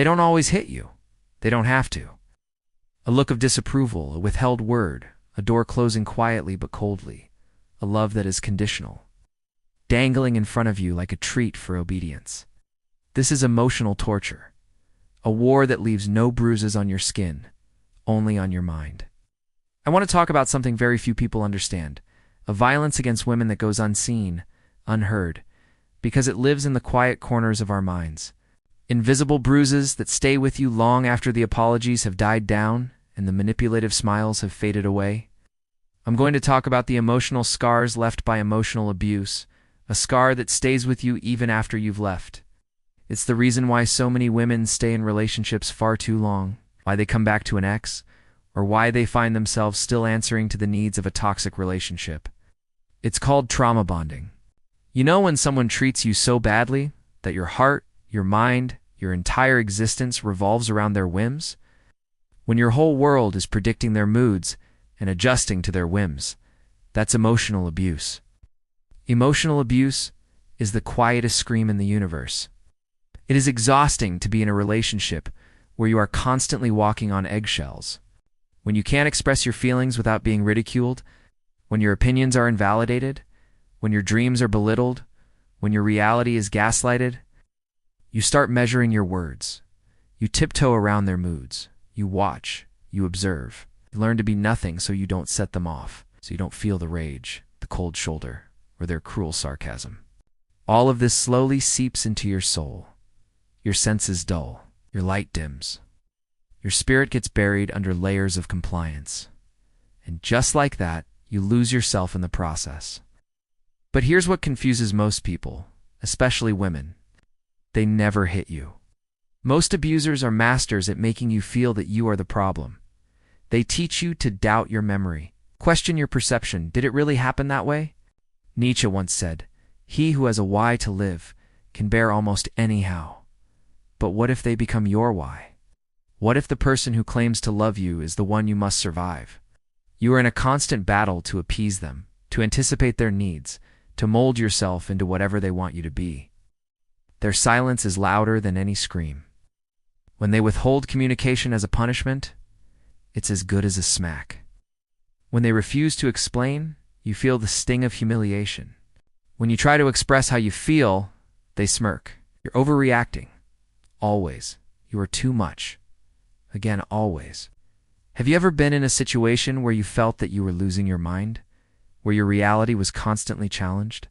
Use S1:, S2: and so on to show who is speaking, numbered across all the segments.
S1: They don't always hit you. They don't have to. A look of disapproval, a withheld word, a door closing quietly but coldly, a love that is conditional, dangling in front of you like a treat for obedience. This is emotional torture, a war that leaves no bruises on your skin, only on your mind. I want to talk about something very few people understand, a violence against women that goes unseen, unheard, because it lives in the quiet corners of our minds. Invisible bruises that stay with you long after the apologies have died down and the manipulative smiles have faded away. I'm going to talk about the emotional scars left by emotional abuse, a scar that stays with you even after you've left. It's the reason why so many women stay in relationships far too long, why they come back to an ex, or why they find themselves still answering to the needs of a toxic relationship. It's called trauma bonding. You know when someone treats you so badly that your heart, your mind, your entire existence revolves around their whims? When your whole world is predicting their moods and adjusting to their whims, that's emotional abuse. Emotional abuse is the quietest scream in the universe. It is exhausting to be in a relationship where you are constantly walking on eggshells, when you can't express your feelings without being ridiculed, when your opinions are invalidated, when your dreams are belittled, when your reality is gaslighted. You start measuring your words. You tiptoe around their moods. You watch. You observe. You learn to be nothing so you don't set them off, so you don't feel the rage, the cold shoulder, or their cruel sarcasm. All of this slowly seeps into your soul. Your senses dull. Your light dims. Your spirit gets buried under layers of compliance. And just like that, you lose yourself in the process. But here's what confuses most people, especially women. They never hit you. Most abusers are masters at making you feel that you are the problem. They teach you to doubt your memory, question your perception. Did it really happen that way? Nietzsche once said, "He who has a why to live can bear almost anyhow." But what if they become your why? What if the person who claims to love you is the one you must survive? You are in a constant battle to appease them, to anticipate their needs, to mold yourself into whatever they want you to be. Their silence is louder than any scream. When they withhold communication as a punishment, it's as good as a smack. When they refuse to explain, you feel the sting of humiliation. When you try to express how you feel, they smirk. You're overreacting. Always. You are too much. Again, always. Have you ever been in a situation where you felt that you were losing your mind? Where your reality was constantly challenged?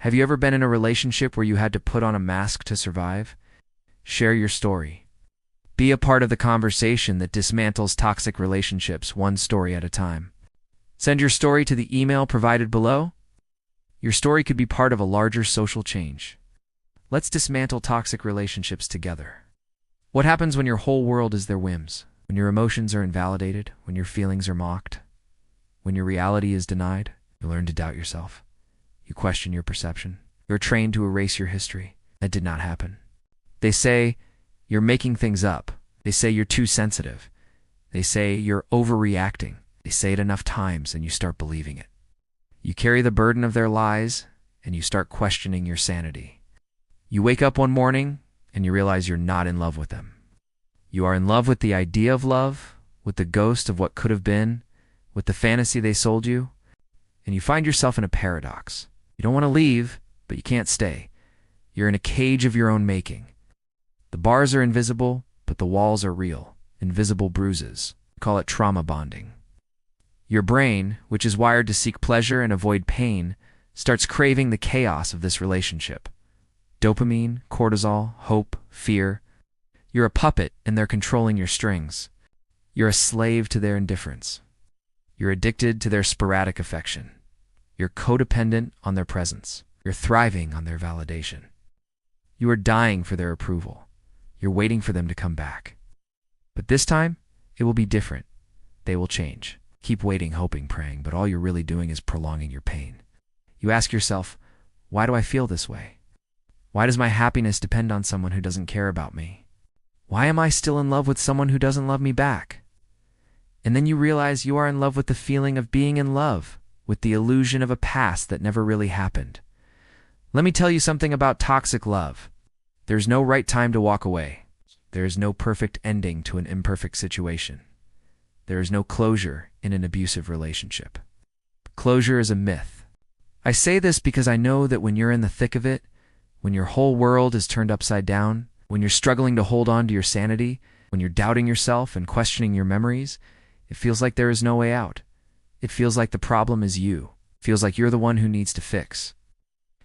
S1: Have you ever been in a relationship where you had to put on a mask to survive? Share your story. Be a part of the conversation that dismantles toxic relationships one story at a time. Send your story to the email provided below. Your story could be part of a larger social change. Let's dismantle toxic relationships together. What happens when your whole world is their whims? When your emotions are invalidated? When your feelings are mocked? When your reality is denied? You learn to doubt yourself. You question your perception. You're trained to erase your history. That did not happen. They say you're making things up. They say you're too sensitive. They say you're overreacting. They say it enough times and you start believing it. You carry the burden of their lies and you start questioning your sanity. You wake up one morning and you realize you're not in love with them. You are in love with the idea of love, with the ghost of what could have been, with the fantasy they sold you, and you find yourself in a paradox. You don't want to leave, but you can't stay. You're in a cage of your own making. The bars are invisible, but the walls are real. Invisible bruises. We call it trauma bonding. Your brain, which is wired to seek pleasure and avoid pain, starts craving the chaos of this relationship. Dopamine, cortisol, hope, fear. You're a puppet and they're controlling your strings. You're a slave to their indifference. You're addicted to their sporadic affection. You're codependent on their presence. You're thriving on their validation. You are dying for their approval. You're waiting for them to come back. But this time, it will be different. They will change. Keep waiting, hoping, praying, but all you're really doing is prolonging your pain. You ask yourself, why do I feel this way? Why does my happiness depend on someone who doesn't care about me? Why am I still in love with someone who doesn't love me back? And then you realize you are in love with the feeling of being in love, with the illusion of a past that never really happened. Let me tell you something about toxic love. There's no right time to walk away. There is no perfect ending to an imperfect situation. There is no closure in an abusive relationship. Closure is a myth. I say this because I know that when you're in the thick of it, when your whole world is turned upside down, when you're struggling to hold on to your sanity, when you're doubting yourself and questioning your memories, it feels like there is no way out. It feels like the problem is you. It feels like you're the one who needs to fix.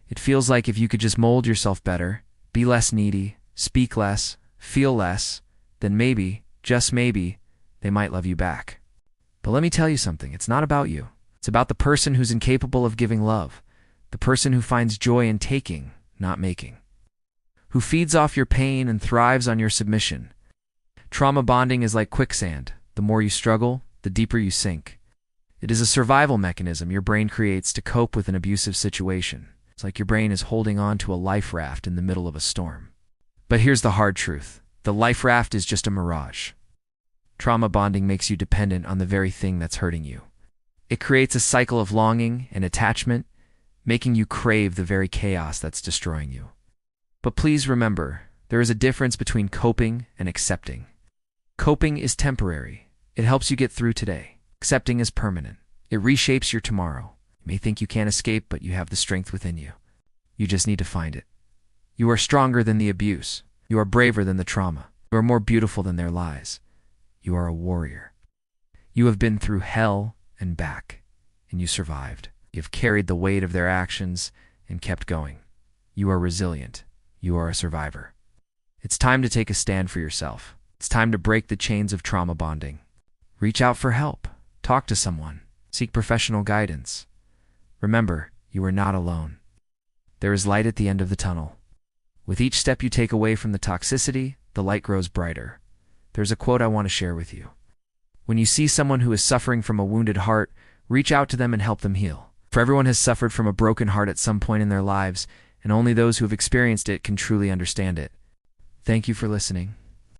S1: It feels like if you could just mold yourself better, be less needy, speak less, feel less, then maybe, just maybe, they might love you back. But let me tell you something, it's not about you. It's about the person who's incapable of giving love, the person who finds joy in taking, not making, who feeds off your pain and thrives on your submission. Trauma bonding is like quicksand. The more you struggle, the deeper you sink. It is a survival mechanism your brain creates to cope with an abusive situation. It's like your brain is holding on to a life raft in the middle of a storm. But here's the hard truth. The life raft is just a mirage. Trauma bonding makes you dependent on the very thing that's hurting you. It creates a cycle of longing and attachment, making you crave the very chaos that's destroying you. But please remember, there is a difference between coping and accepting. Coping is temporary. It helps you get through today. Accepting is permanent. It reshapes your tomorrow. You may think you can't escape, but you have the strength within you. You just need to find it. You are stronger than the abuse. You are braver than the trauma. You are more beautiful than their lies. You are a warrior. You have been through hell and back, and you survived. You have carried the weight of their actions and kept going. You are resilient. You are a survivor. It's time to take a stand for yourself. It's time to break the chains of trauma bonding. Reach out for help. Talk to someone. Seek professional guidance. Remember, you are not alone. There is light at the end of the tunnel. With each step you take away from the toxicity, the light grows brighter. There's a quote I want to share with you. When you see someone who is suffering from a wounded heart, reach out to them and help them heal. For everyone has suffered from a broken heart at some point in their lives, and only those who have experienced it can truly understand it. Thank you for listening.